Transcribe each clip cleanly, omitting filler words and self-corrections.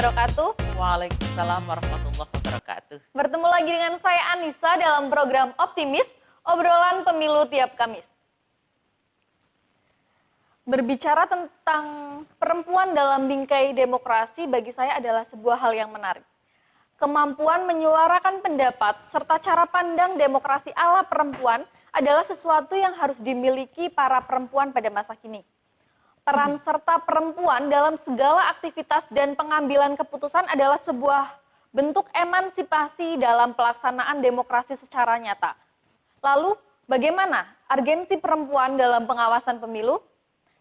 wabarakatuh. Waalaikumsalam warahmatullahi wabarakatuh. Bertemu lagi dengan saya Anissa dalam program Optimis, obrolan pemilu tiap Kamis. Berbicara tentang perempuan dalam bingkai demokrasi bagi saya adalah sebuah hal yang menarik. Kemampuan menyuarakan pendapat serta cara pandang demokrasi ala perempuan adalah sesuatu yang harus dimiliki para perempuan pada masa kini. Peran serta perempuan dalam segala aktivitas dan pengambilan keputusan adalah sebuah bentuk emansipasi dalam pelaksanaan demokrasi secara nyata. Lalu, bagaimana urgensi perempuan dalam pengawasan pemilu?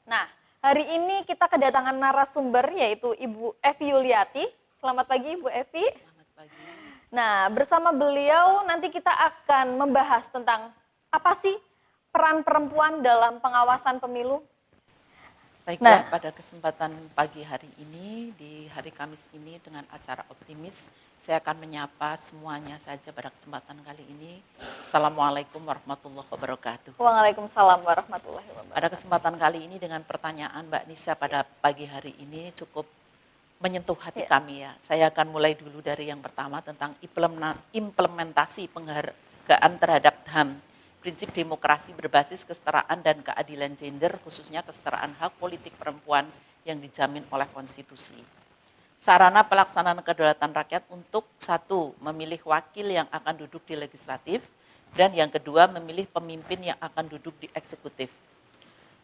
Nah, hari ini kita kedatangan narasumber yaitu Ibu Evi Yuliati. Selamat pagi Ibu Evi. Selamat pagi. Nah, bersama beliau nanti kita akan membahas tentang apa sih peran perempuan dalam pengawasan pemilu. Baiklah, pada kesempatan pagi hari ini, di hari Kamis ini dengan acara Optimis, saya akan menyapa semuanya saja pada kesempatan kali ini. Assalamualaikum warahmatullahi wabarakatuh. Waalaikumsalam warahmatullahi wabarakatuh. Pada kesempatan kali ini dengan pertanyaan Mbak Nisa pada pagi hari ini cukup menyentuh hati kami ya. Saya akan mulai dulu dari yang pertama tentang implementasi penghargaan terhadap HAM. Prinsip demokrasi berbasis kesetaraan dan keadilan gender, khususnya kesetaraan hak politik perempuan yang dijamin oleh konstitusi. Sarana pelaksanaan kedaulatan rakyat untuk satu, memilih wakil yang akan duduk di legislatif, dan yang kedua, memilih pemimpin yang akan duduk di eksekutif.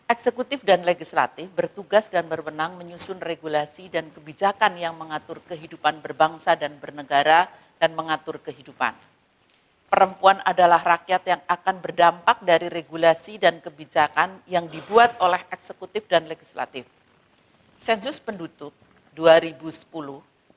Eksekutif dan legislatif bertugas dan berwenang menyusun regulasi dan kebijakan yang mengatur kehidupan berbangsa dan bernegara dan mengatur kehidupan. Perempuan adalah rakyat yang akan berdampak dari regulasi dan kebijakan yang dibuat oleh eksekutif dan legislatif. Sensus penduduk 2010,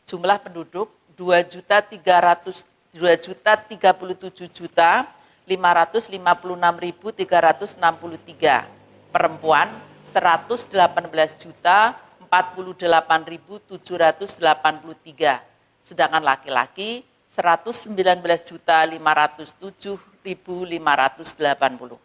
jumlah penduduk 2.557.556.363, perempuan 118.048.783, sedangkan laki-laki 119.507.580.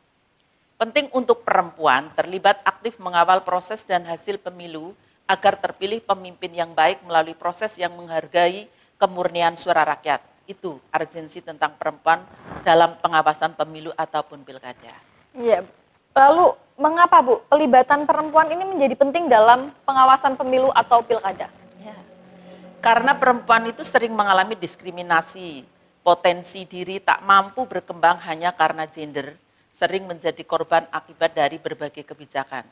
Penting untuk perempuan terlibat aktif mengawal proses dan hasil pemilu agar terpilih pemimpin yang baik melalui proses yang menghargai kemurnian suara rakyat. Itu urgensi tentang perempuan dalam pengawasan pemilu ataupun pilkada. Iya. Lalu mengapa Bu pelibatan perempuan ini menjadi penting dalam pengawasan pemilu atau pilkada? Karena perempuan itu sering mengalami diskriminasi, potensi diri tak mampu berkembang hanya karena gender, sering menjadi korban akibat dari berbagai kebijakan.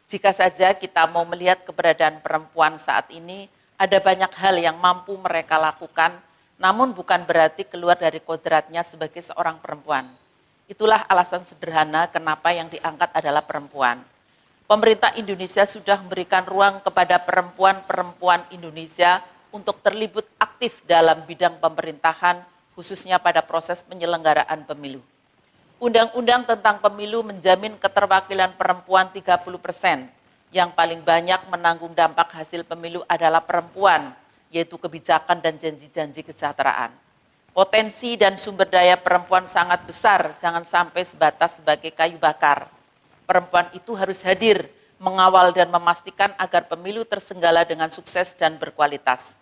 Jika saja kita mau melihat keberadaan perempuan saat ini, ada banyak hal yang mampu mereka lakukan, namun bukan berarti keluar dari kodratnya sebagai seorang perempuan. Itulah alasan sederhana kenapa yang diangkat adalah perempuan. Pemerintah Indonesia sudah memberikan ruang kepada perempuan-perempuan Indonesia untuk terlibat aktif dalam bidang pemerintahan, khususnya pada proses penyelenggaraan pemilu. Undang-undang tentang pemilu menjamin keterwakilan perempuan 30%. Yang paling banyak menanggung dampak hasil pemilu adalah perempuan, yaitu kebijakan dan janji-janji kesejahteraan. Potensi dan sumber daya perempuan sangat besar, jangan sampai sebatas sebagai kayu bakar. Perempuan itu harus hadir, mengawal dan memastikan agar pemilu tersenggala dengan sukses dan berkualitas.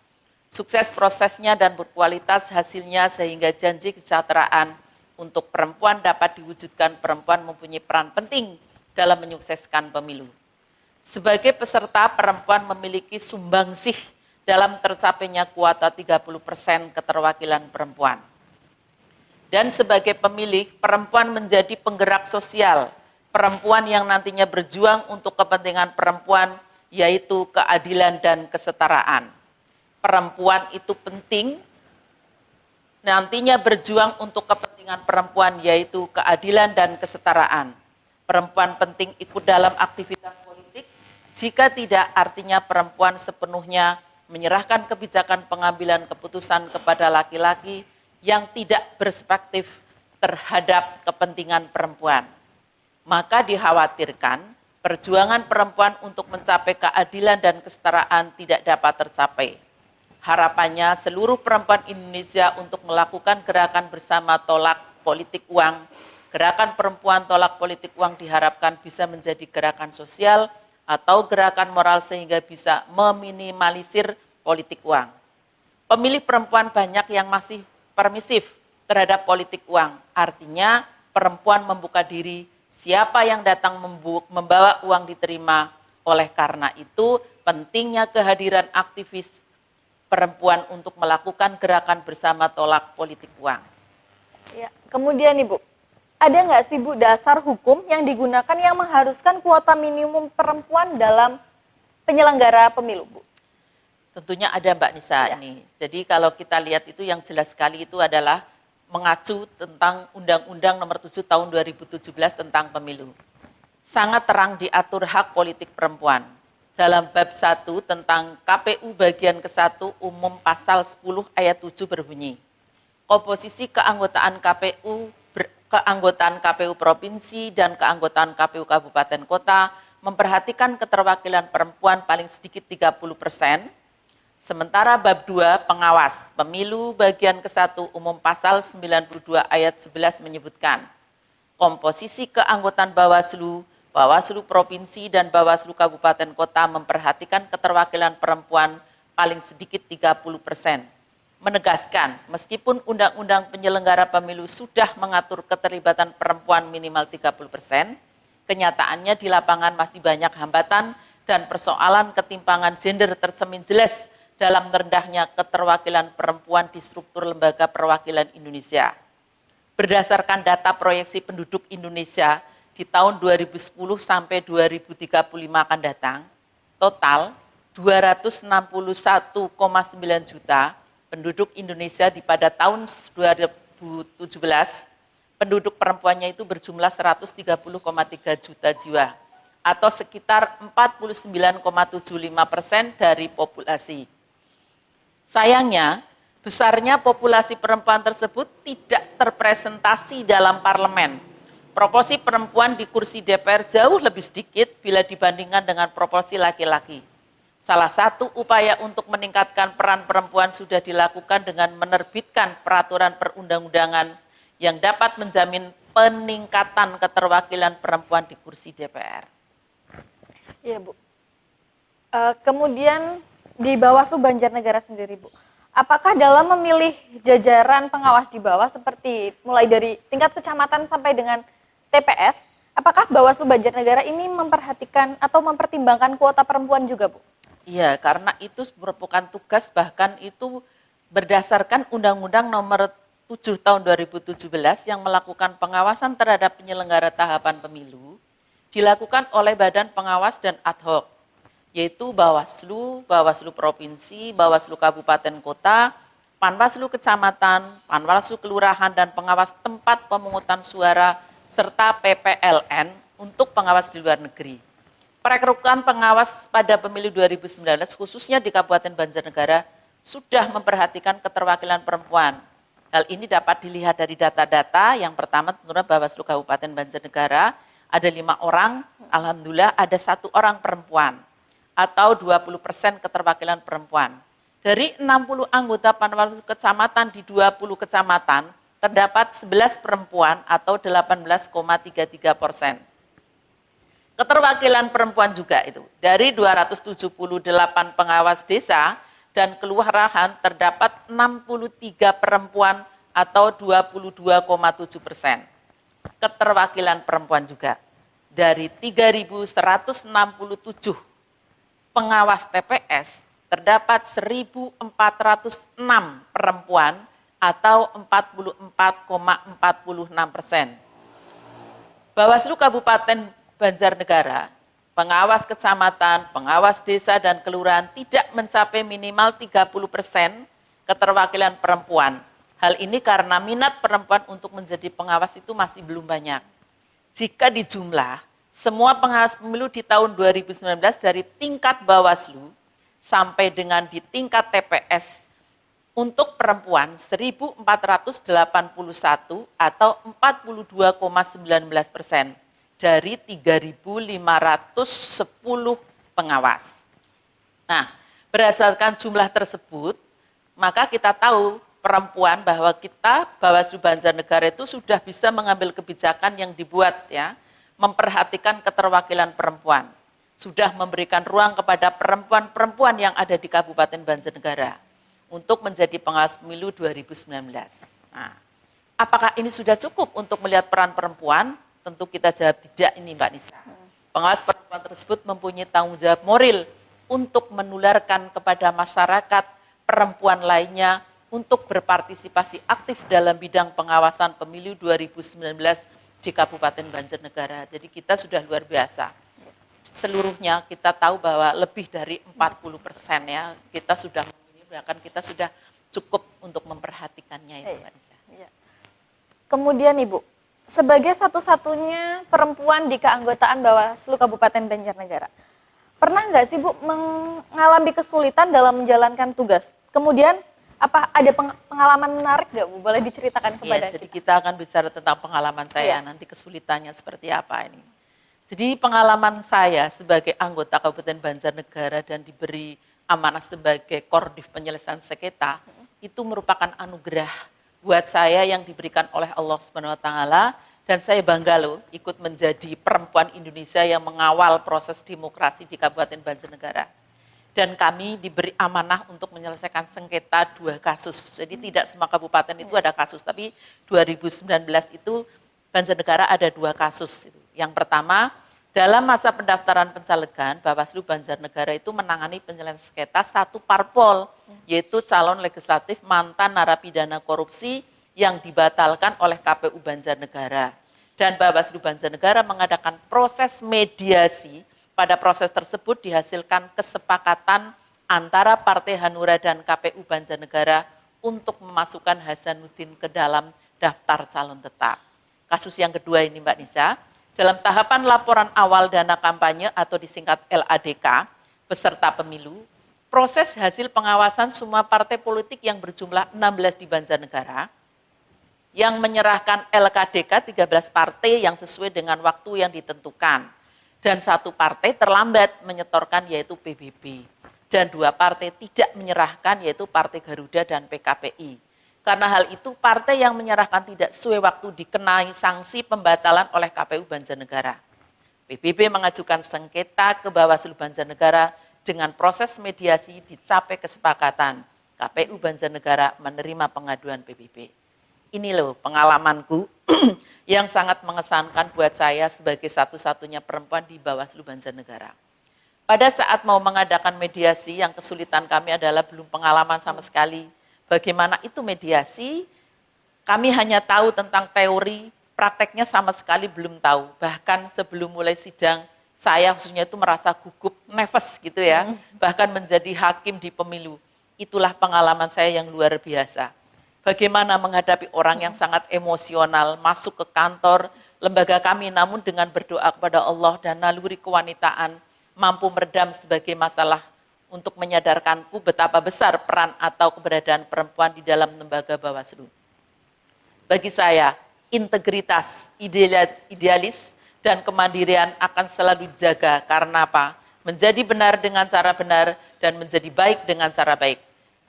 Sukses prosesnya dan berkualitas hasilnya sehingga janji kesejahteraan untuk perempuan dapat diwujudkan. Perempuan mempunyai peran penting dalam menyukseskan pemilu. Sebagai peserta, perempuan memiliki sumbangsih dalam tercapainya kuota 30% keterwakilan perempuan. Dan sebagai pemilih, perempuan menjadi penggerak sosial. Perempuan yang nantinya berjuang untuk kepentingan perempuan, yaitu keadilan dan kesetaraan. Perempuan itu penting, nantinya berjuang untuk kepentingan perempuan, yaitu keadilan dan kesetaraan. Perempuan penting ikut dalam aktivitas politik, jika tidak artinya perempuan sepenuhnya menyerahkan kebijakan pengambilan keputusan kepada laki-laki yang tidak berperspektif terhadap kepentingan perempuan. Maka dikhawatirkan perjuangan perempuan untuk mencapai keadilan dan kesetaraan tidak dapat tercapai. Harapannya seluruh perempuan Indonesia untuk melakukan gerakan bersama tolak politik uang. Gerakan perempuan tolak politik uang diharapkan bisa menjadi gerakan sosial atau gerakan moral sehingga bisa meminimalisir politik uang. Pemilih perempuan banyak yang masih permisif terhadap politik uang. Artinya perempuan membuka diri, siapa yang datang membawa uang diterima. Oleh karena itu pentingnya kehadiran aktivis perempuan untuk melakukan gerakan bersama tolak politik uang. Ya. Kemudian Ibu, ada nggak sih Bu dasar hukum yang digunakan yang mengharuskan kuota minimum perempuan dalam penyelenggara pemilu Bu? Tentunya ada Mbak Nisa ini. Jadi kalau kita lihat itu yang jelas sekali itu adalah mengacu tentang Undang-Undang Nomor 7 Tahun 2017 tentang pemilu. Sangat terang diatur hak politik perempuan. Dalam bab 1 tentang KPU bagian ke-1 umum pasal 10 ayat 7 berbunyi, komposisi keanggotaan KPU provinsi dan keanggotaan KPU kabupaten kota memperhatikan keterwakilan perempuan paling sedikit 30%. Sementara bab 2 pengawas pemilu bagian ke-1 umum pasal 92 ayat 11 menyebutkan komposisi keanggotaan Bawaslu, Bawaslu provinsi dan Bawaslu kabupaten kota memperhatikan keterwakilan perempuan paling sedikit 30%. Menegaskan meskipun undang-undang penyelenggara pemilu sudah mengatur keterlibatan perempuan minimal 30%, kenyataannya di lapangan masih banyak hambatan dan persoalan ketimpangan gender tercermin jelas dalam rendahnya keterwakilan perempuan di struktur lembaga perwakilan Indonesia. Berdasarkan data proyeksi penduduk Indonesia di tahun 2010 sampai 2035 akan datang, total 261,9 juta penduduk Indonesia pada tahun 2017, penduduk perempuannya itu berjumlah 130,3 juta jiwa, atau sekitar 49,75% dari populasi. Sayangnya, besarnya populasi perempuan tersebut tidak terpresentasi dalam parlemen. Proporsi perempuan di kursi DPR jauh lebih sedikit bila dibandingkan dengan proporsi laki-laki. Salah satu upaya untuk meningkatkan peran perempuan sudah dilakukan dengan menerbitkan peraturan perundang-undangan yang dapat menjamin peningkatan keterwakilan perempuan di kursi DPR. Iya Bu. Kemudian di Bawaslu Banjarnegara sendiri Bu, apakah dalam memilih jajaran pengawas di bawah seperti mulai dari tingkat kecamatan sampai dengan TPS, apakah Bawaslu Banjarnegara ini memperhatikan atau mempertimbangkan kuota perempuan juga Bu? Iya, karena itu merupakan tugas, bahkan itu berdasarkan Undang-Undang Nomor 7 Tahun 2017 yang melakukan pengawasan terhadap penyelenggara tahapan pemilu dilakukan oleh Badan Pengawas dan Ad hoc, yaitu Bawaslu, Bawaslu Provinsi, Bawaslu Kabupaten Kota, Panwaslu Kecamatan, Panwaslu Kelurahan, dan pengawas tempat pemungutan suara, serta PPLN untuk pengawas di luar negeri. Perekrutan pengawas pada pemilu 2019 khususnya di Kabupaten Banjarnegara sudah memperhatikan keterwakilan perempuan. Hal ini dapat dilihat dari data-data. Yang pertama tentunya Bawaslu Kabupaten Banjarnegara ada 5 orang, alhamdulillah ada 1 orang perempuan atau 20% keterwakilan perempuan. Dari 60 anggota Panwaslu Kecamatan di 20 kecamatan terdapat 11 perempuan atau 18,33%. Keterwakilan perempuan juga itu. Dari 278 pengawas desa dan kelurahan terdapat 63 perempuan atau 22,7%. Keterwakilan perempuan juga. Dari 3.167 pengawas TPS terdapat 1.406 perempuan atau 44,46%. Bawaslu Kabupaten Banjarnegara, pengawas kecamatan, pengawas desa dan kelurahan tidak mencapai minimal 30% keterwakilan perempuan. Hal ini karena minat perempuan untuk menjadi pengawas itu masih belum banyak. Jika dijumlah, semua pengawas pemilu di tahun 2019 dari tingkat Bawaslu sampai dengan di tingkat TPS untuk perempuan 1.481 atau 42,19% dari 3.510 pengawas. Nah, berdasarkan jumlah tersebut, maka kita tahu perempuan bahwa kita Bawaslu Banjarnegara itu sudah bisa mengambil kebijakan yang dibuat ya, memperhatikan keterwakilan perempuan. sudah memberikan ruang kepada perempuan-perempuan yang ada di Kabupaten Banjarnegara untuk menjadi pengawas pemilu 2019. Nah, apakah ini sudah cukup untuk melihat peran perempuan? Tentu kita jawab tidak ini Mbak Nisa. Pengawas perempuan tersebut mempunyai tanggung jawab moral untuk menularkan kepada masyarakat perempuan lainnya untuk berpartisipasi aktif dalam bidang pengawasan pemilu 2019 di Kabupaten Banjarnegara. Jadi kita sudah luar biasa. Seluruhnya kita tahu bahwa lebih dari 40% ya kita sudah bahkan kita sudah cukup untuk memperhatikannya itu Mbak Nisa. Kemudian Ibu, sebagai satu-satunya perempuan di keanggotaan Bawaslu Kabupaten Banjarnegara, pernah nggak sih Bu mengalami kesulitan dalam menjalankan tugas? Kemudian apa ada pengalaman menarik nggak Bu? Boleh diceritakan kepada Jadi kita akan bicara tentang pengalaman saya, nanti kesulitannya seperti apa ini. Jadi pengalaman saya sebagai anggota Kabupaten Banjarnegara dan diberi amanah sebagai Kordif Penyelesaian Sengketa, itu merupakan anugerah buat saya yang diberikan oleh Allah Subhanahu wa taala, dan saya bangga loh ikut menjadi perempuan Indonesia yang mengawal proses demokrasi di Kabupaten Banjarnegara. Dan kami diberi amanah untuk menyelesaikan sengketa 2 kasus. Jadi tidak semua kabupaten itu ada kasus, tapi 2019 itu Banjarnegara ada 2 kasus. Yang pertama, dalam masa pendaftaran pencalegan, Bawaslu Banjarnegara itu menangani penyelesaian sengketa 1 parpol, yaitu calon legislatif mantan narapidana korupsi yang dibatalkan oleh KPU Banjarnegara. Dan Bawaslu Banjarnegara mengadakan proses mediasi. Pada proses tersebut dihasilkan kesepakatan antara Partai Hanura dan KPU Banjarnegara untuk memasukkan Hasanuddin ke dalam daftar calon tetap. Kasus yang kedua ini Mbak Nisa, dalam tahapan laporan awal dana kampanye atau disingkat LADK, peserta pemilu, proses hasil pengawasan semua partai politik yang berjumlah 16 di Banjarnegara, yang menyerahkan LKDK 13 partai yang sesuai dengan waktu yang ditentukan. Dan 1 partai terlambat menyetorkan yaitu PBB. Dan 2 partai tidak menyerahkan yaitu Partai Garuda dan PKPI. Karena hal itu partai yang menyerahkan tidak sesuai waktu dikenai sanksi pembatalan oleh KPU Banjarnegara. PBB mengajukan sengketa ke Bawaslu Banjarnegara dengan proses mediasi dicapai kesepakatan. KPU Banjarnegara menerima pengaduan PBB. Ini loh pengalamanku yang sangat mengesankan buat saya sebagai satu-satunya perempuan di Bawaslu Banjarnegara. Pada saat mau mengadakan mediasi, yang kesulitan kami adalah belum pengalaman sama sekali. Bagaimana itu mediasi, kami hanya tahu tentang teori, prakteknya sama sekali belum tahu. Bahkan sebelum mulai sidang, saya khususnya itu merasa gugup, nervous gitu ya. Bahkan menjadi hakim di pemilu. Itulah pengalaman saya yang luar biasa. Bagaimana menghadapi orang yang sangat emosional, masuk ke kantor lembaga kami, namun dengan berdoa kepada Allah dan naluri kewanitaan, mampu meredam sebagai masalah untuk menyadarkanku betapa besar peran atau keberadaan perempuan di dalam lembaga Bawaslu. Bagi saya, integritas, idealis, dan kemandirian akan selalu dijaga. Karena apa? Menjadi benar dengan cara benar dan menjadi baik dengan cara baik.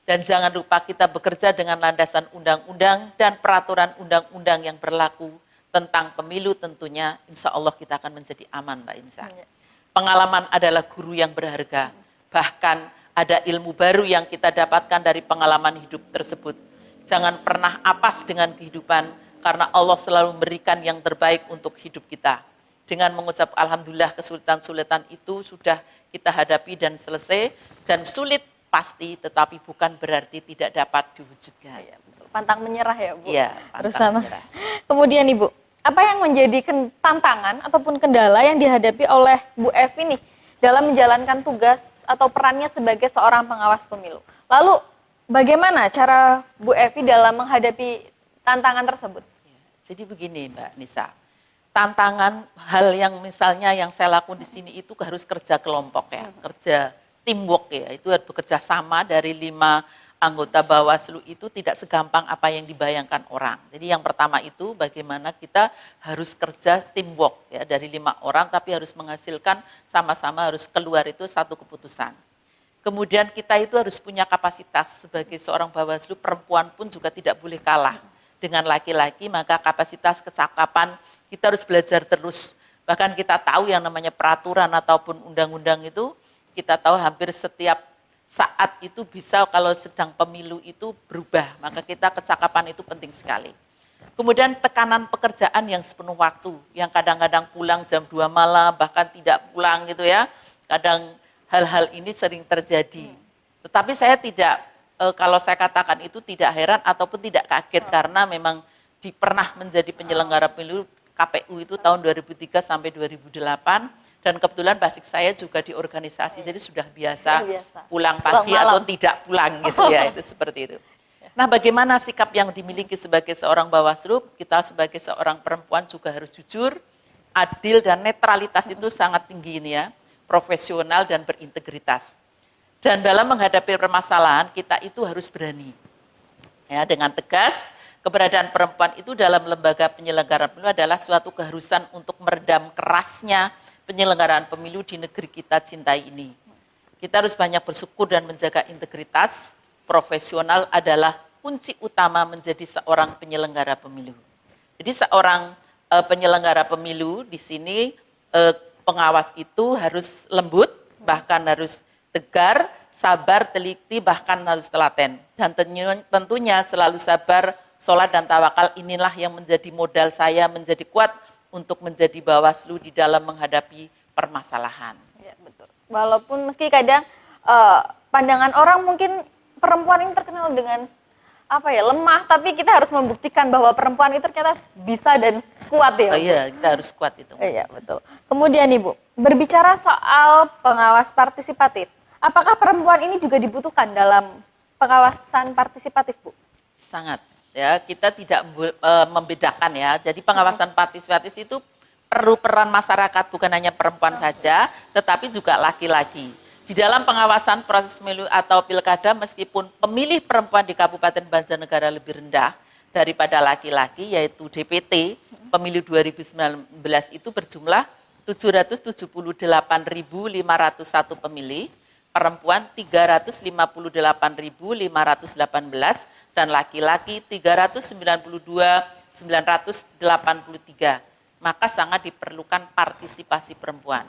Dan jangan lupa kita bekerja dengan landasan undang-undang dan peraturan undang-undang yang berlaku tentang pemilu tentunya, insya Allah kita akan menjadi aman Mbak Insa. Pengalaman adalah guru yang berharga. Bahkan ada ilmu baru yang kita dapatkan dari pengalaman hidup tersebut. Jangan pernah apas dengan kehidupan, karena Allah selalu memberikan yang terbaik untuk hidup kita. Dengan mengucap Alhamdulillah, kesulitan-kesulitan itu sudah kita hadapi dan selesai, dan sulit pasti, tetapi bukan berarti tidak dapat diwujudkan. Ya, pantang menyerah ya Bu? Iya, pantang menyerah. Kemudian Ibu, apa yang menjadi tantangan ataupun kendala yang dihadapi oleh Bu Evi nih dalam menjalankan tugas atau perannya sebagai seorang pengawas pemilu? Lalu bagaimana cara Bu Evi dalam menghadapi tantangan tersebut? Jadi begini Mbak Nisa, tantangan hal yang misalnya yang saya lakukan di sini itu harus kerja kelompok ya, kerja teamwork ya, itu harus bekerja sama dari 5 anggota Bawaslu itu tidak segampang apa yang dibayangkan orang. Jadi yang pertama itu bagaimana kita harus kerja teamwork ya, dari 5 orang tapi harus menghasilkan sama-sama harus keluar itu satu keputusan. Kemudian kita itu harus punya kapasitas sebagai seorang Bawaslu, perempuan pun juga tidak boleh kalah dengan laki-laki, maka kapasitas kecakapan kita harus belajar terus Bahkan kita tahu yang namanya peraturan ataupun undang-undang itu, kita tahu hampir setiap saat itu bisa kalau sedang pemilu itu berubah. Maka kita kecakapan itu penting sekali. Kemudian tekanan pekerjaan yang sepenuh waktu, yang kadang-kadang pulang jam 2 malam, bahkan tidak pulang gitu ya. Kadang hal-hal ini sering terjadi. Tetapi saya tidak, kalau saya katakan itu tidak heran ataupun tidak kaget karena memang pernah menjadi penyelenggara pemilu KPU itu tahun 2003 sampai 2008 dan kebetulan basic saya juga di organisasi jadi sudah biasa pulang pagi atau tidak pulang gitu ya, itu seperti itu. Nah, bagaimana sikap yang dimiliki sebagai seorang Bawaslu? Kita sebagai seorang perempuan juga harus jujur, adil dan netralitas itu sangat tinggi ini ya, profesional dan berintegritas. Dan dalam menghadapi permasalahan kita itu harus berani. Ya, dengan tegas, keberadaan perempuan itu dalam lembaga penyelenggaraan pemilu adalah suatu keharusan untuk meredam kerasnya penyelenggaraan pemilu di negeri kita cintai ini. Kita harus banyak bersyukur dan menjaga integritas, profesional adalah kunci utama menjadi seorang penyelenggara pemilu. Jadi seorang penyelenggara pemilu di sini pengawas itu harus lembut, bahkan harus tegar, sabar, teliti, bahkan harus telaten. Dan tentunya selalu sabar, sholat dan tawakal inilah yang menjadi modal saya menjadi kuat untuk menjadi Bawaslu di dalam menghadapi permasalahan. Ya, betul. Walaupun meski kadang pandangan orang mungkin perempuan ini terkenal dengan lemah, tapi kita harus membuktikan bahwa perempuan itu ternyata bisa dan kuat ya. Oh iya, kita harus kuat itu. Iya, betul. Kemudian Ibu, berbicara soal pengawas partisipatif, apakah perempuan ini juga dibutuhkan dalam pengawasan partisipatif, Bu? Sangat. Ya, kita tidak membedakan ya. Jadi pengawasan partisipatif itu perlu peran masyarakat, bukan hanya perempuan saja, tetapi juga laki-laki. Di dalam pengawasan proses pemilu atau pilkada, meskipun pemilih perempuan di Kabupaten Banjarnegara lebih rendah daripada laki-laki, yaitu DPT, pemilu 2019 itu berjumlah 778.501 pemilih, perempuan 358.518, dan laki-laki 392.983. Maka sangat diperlukan partisipasi perempuan.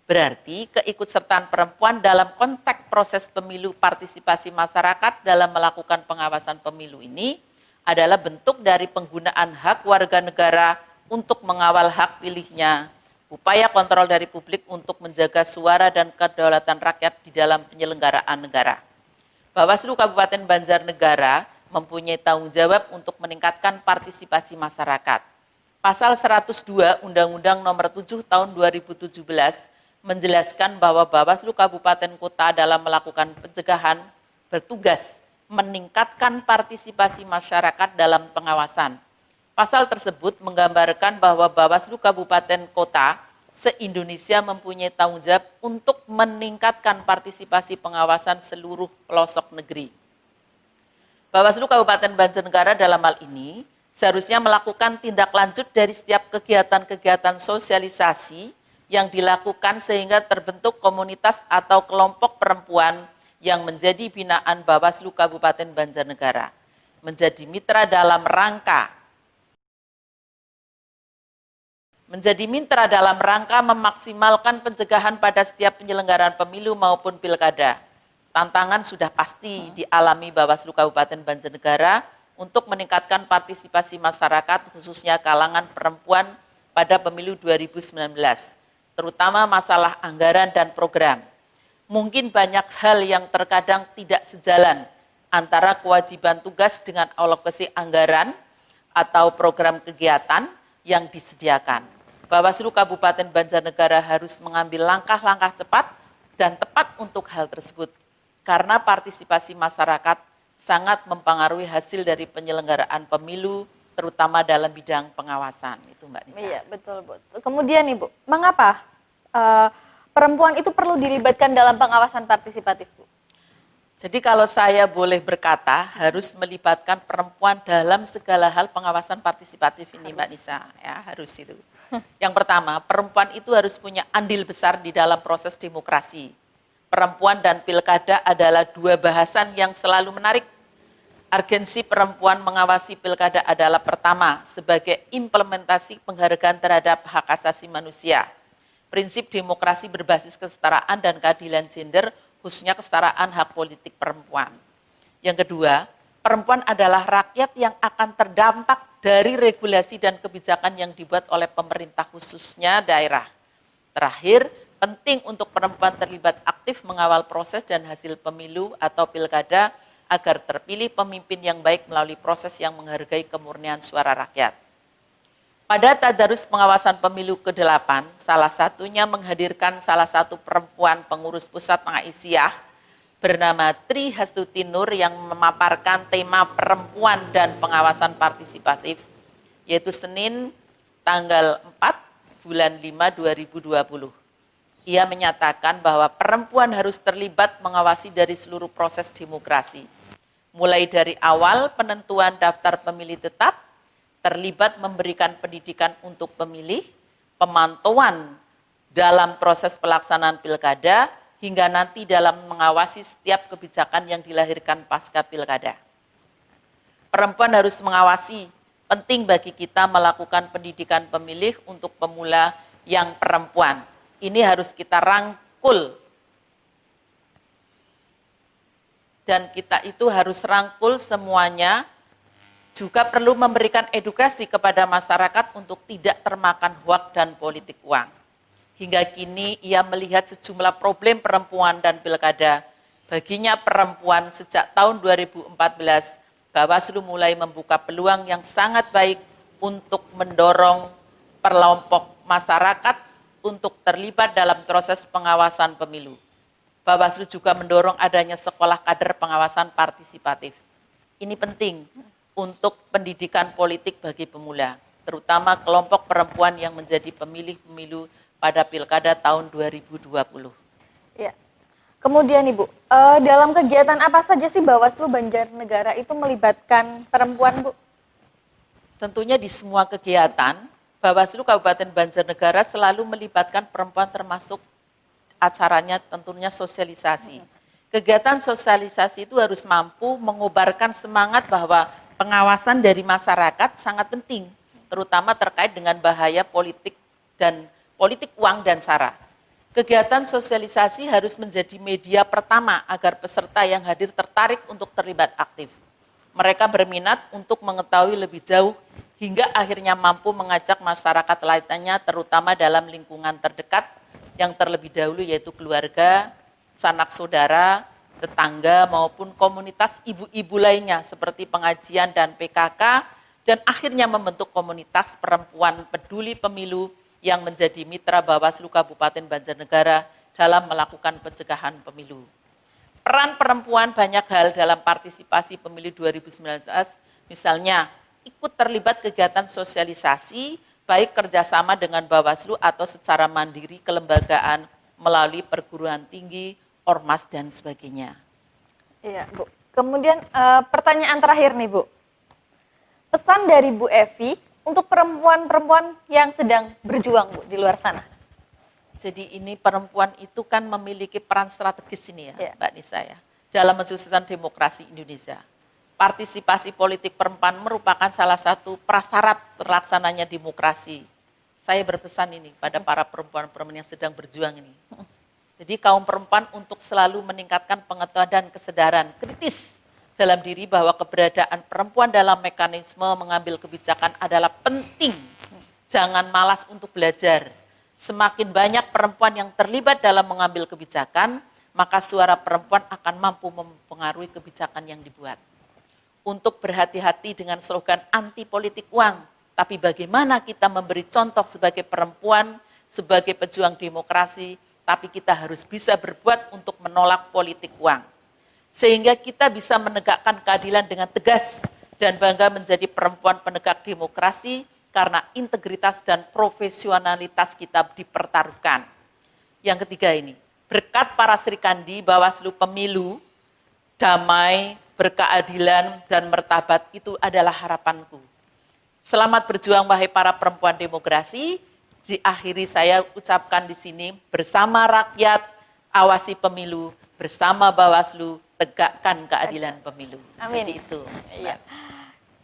Berarti keikutsertaan perempuan dalam konteks proses pemilu partisipasi masyarakat dalam melakukan pengawasan pemilu ini adalah bentuk dari penggunaan hak warga negara untuk mengawal hak pilihnya, upaya kontrol dari publik untuk menjaga suara dan kedaulatan rakyat di dalam penyelenggaraan negara. Bawaslu Kabupaten Banjarnegara mempunyai tanggung jawab untuk meningkatkan partisipasi masyarakat. Pasal 102 Undang-Undang Nomor 7 Tahun 2017 menjelaskan bahwa Bawaslu Kabupaten Kota dalam melakukan pencegahan bertugas meningkatkan partisipasi masyarakat dalam pengawasan. Pasal tersebut menggambarkan bahwa Bawaslu Kabupaten Kota se-Indonesia mempunyai tanggung jawab untuk meningkatkan partisipasi pengawasan seluruh pelosok negeri. Bawaslu Kabupaten Banjarnegara dalam hal ini seharusnya melakukan tindak lanjut dari setiap kegiatan-kegiatan sosialisasi yang dilakukan sehingga terbentuk komunitas atau kelompok perempuan yang menjadi binaan Bawaslu Kabupaten Banjarnegara, menjadi mitra dalam rangka memaksimalkan pencegahan pada setiap penyelenggaraan pemilu maupun pilkada. Tantangan sudah pasti dialami Bawaslu Kabupaten Banjarnegara untuk meningkatkan partisipasi masyarakat khususnya kalangan perempuan pada pemilu 2019. Terutama masalah anggaran dan program. Mungkin banyak hal yang terkadang tidak sejalan antara kewajiban tugas dengan alokasi anggaran atau program kegiatan yang disediakan. Bawaslu Kabupaten Banjarnegara harus mengambil langkah-langkah cepat dan tepat untuk hal tersebut, karena partisipasi masyarakat sangat mempengaruhi hasil dari penyelenggaraan pemilu, terutama dalam bidang pengawasan. Itu Mbak Nisa. Iya, betul, Bu. Kemudian Ibu, mengapa perempuan itu perlu dilibatkan dalam pengawasan partisipatif, Bu? Jadi kalau saya boleh berkata, harus melibatkan perempuan dalam segala hal pengawasan partisipatif ini, Mbak Nisa. Ya, harus itu. Yang pertama, perempuan itu harus punya andil besar di dalam proses demokrasi. Perempuan dan pilkada adalah dua bahasan yang selalu menarik. Urgensi perempuan mengawasi pilkada adalah pertama, sebagai implementasi penghargaan terhadap hak asasi manusia. Prinsip demokrasi berbasis kesetaraan dan keadilan gender, khususnya kesetaraan hak politik perempuan. Yang kedua, perempuan adalah rakyat yang akan terdampak dari regulasi dan kebijakan yang dibuat oleh pemerintah khususnya daerah. Terakhir, penting untuk perempuan terlibat aktif mengawal proses dan hasil pemilu atau pilkada agar terpilih pemimpin yang baik melalui proses yang menghargai kemurnian suara rakyat. Pada tadarus pengawasan pemilu ke-8, salah satunya menghadirkan salah satu perempuan pengurus pusat Aisyah bernama Tri Hastuti Nur yang memaparkan tema perempuan dan pengawasan partisipatif, yaitu Senin tanggal 4 bulan 5 2020. Ia menyatakan bahwa perempuan harus terlibat mengawasi dari seluruh proses demokrasi, mulai dari awal penentuan daftar pemilih tetap, terlibat memberikan pendidikan untuk pemilih, pemantauan dalam proses pelaksanaan pilkada, hingga nanti dalam mengawasi setiap kebijakan yang dilahirkan pasca pilkada. Perempuan harus mengawasi, penting bagi kita melakukan pendidikan pemilih untuk pemula yang perempuan. Ini harus kita rangkul. Dan kita itu harus rangkul semuanya, juga perlu memberikan edukasi kepada masyarakat untuk tidak termakan hoak dan politik uang. Hingga kini ia melihat sejumlah problem perempuan dan pilkada. Baginya perempuan sejak tahun 2014, Bawaslu mulai membuka peluang yang sangat baik untuk mendorong kelompok masyarakat untuk terlibat dalam proses pengawasan pemilu. Bawaslu juga mendorong adanya sekolah kader pengawasan partisipatif. Ini penting untuk pendidikan politik bagi pemula, terutama kelompok perempuan yang menjadi pemilih pemilu pada pilkada tahun 2020. Ya. Kemudian Ibu, dalam kegiatan apa saja sih Bawaslu Banjarnegara itu melibatkan perempuan, Bu? Tentunya di semua kegiatan, Bawaslu Kabupaten Banjarnegara selalu melibatkan perempuan, termasuk acaranya tentunya sosialisasi. Kegiatan sosialisasi itu harus mampu mengobarkan semangat bahwa pengawasan dari masyarakat sangat penting, terutama terkait dengan bahaya politik uang dan sara. Kegiatan sosialisasi harus menjadi media pertama agar peserta yang hadir tertarik untuk terlibat aktif. Mereka berminat untuk mengetahui lebih jauh hingga akhirnya mampu mengajak masyarakat lainnya, terutama dalam lingkungan terdekat yang terlebih dahulu yaitu keluarga, sanak saudara, tetangga maupun komunitas ibu-ibu lainnya seperti pengajian dan PKK, dan akhirnya membentuk komunitas perempuan peduli pemilu yang menjadi mitra Bawaslu Kabupaten Banjarnegara dalam melakukan pencegahan pemilu. Peran perempuan banyak hal dalam partisipasi pemilu 2019, misalnya ikut terlibat kegiatan sosialisasi, baik kerjasama dengan Bawaslu atau secara mandiri kelembagaan melalui perguruan tinggi, ormas, dan sebagainya. Iya, Bu. Kemudian pertanyaan terakhir nih, Bu. Pesan dari Bu Evi untuk perempuan-perempuan yang sedang berjuang, Bu, di luar sana. Jadi ini perempuan itu kan memiliki peran strategis ini ya, Ya. Mbak Nisa ya, dalam mensukseskan demokrasi Indonesia. Partisipasi politik perempuan merupakan salah satu prasyarat terlaksananya demokrasi. Saya berpesan ini pada para perempuan-perempuan yang sedang berjuang ini. Jadi kaum perempuan untuk selalu meningkatkan pengetahuan dan kesadaran kritis dalam diri bahwa keberadaan perempuan dalam mekanisme mengambil kebijakan adalah penting. Jangan malas untuk belajar. Semakin banyak perempuan yang terlibat dalam mengambil kebijakan, maka suara perempuan akan mampu mempengaruhi kebijakan yang dibuat. Untuk berhati-hati dengan slogan anti politik uang, tapi bagaimana kita memberi contoh sebagai perempuan, sebagai pejuang demokrasi, tapi kita harus bisa berbuat untuk menolak politik uang. Sehingga kita bisa menegakkan keadilan dengan tegas dan bangga menjadi perempuan penegak demokrasi karena integritas dan profesionalitas kita dipertaruhkan. Yang ketiga ini, berkat para Sri Kandi, Bawaslu Pemilu, damai, berkeadilan, dan martabat itu adalah harapanku. Selamat berjuang wahai para perempuan demokrasi. Diakhiri saya ucapkan di sini, bersama rakyat, awasi pemilu, bersama Bawaslu, tegakkan keadilan pemilu. Amin. Jadi itu. Iya.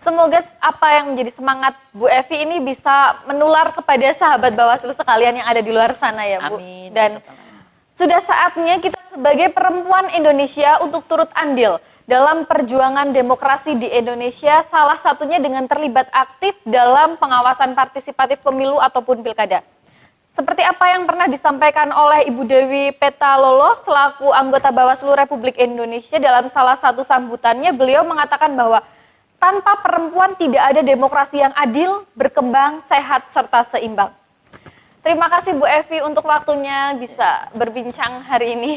Semoga apa yang menjadi semangat Bu Evi ini bisa menular kepada sahabat Bawaslu sekalian yang ada di luar sana ya Bu. Amin. Dan sudah saatnya kita sebagai perempuan Indonesia untuk turut andil dalam perjuangan demokrasi di Indonesia, salah satunya dengan terlibat aktif dalam pengawasan partisipatif pemilu ataupun pilkada. Seperti apa yang pernah disampaikan oleh Ibu Dewi Petalolo selaku anggota Bawaslu Republik Indonesia dalam salah satu sambutannya, beliau mengatakan bahwa tanpa perempuan tidak ada demokrasi yang adil, berkembang, sehat, serta seimbang. Terima kasih Bu Evi untuk waktunya bisa berbincang hari ini.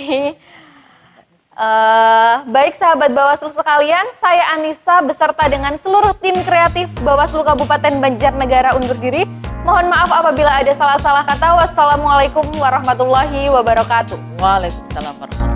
Baik sahabat Bawaslu sekalian, saya Anissa beserta dengan seluruh tim kreatif Bawaslu Kabupaten Banjarnegara undur diri. Mohon maaf apabila ada salah-salah kata. Wassalamualaikum warahmatullahi wabarakatuh. Waalaikumsalam warahmatullahi wabarakatuh.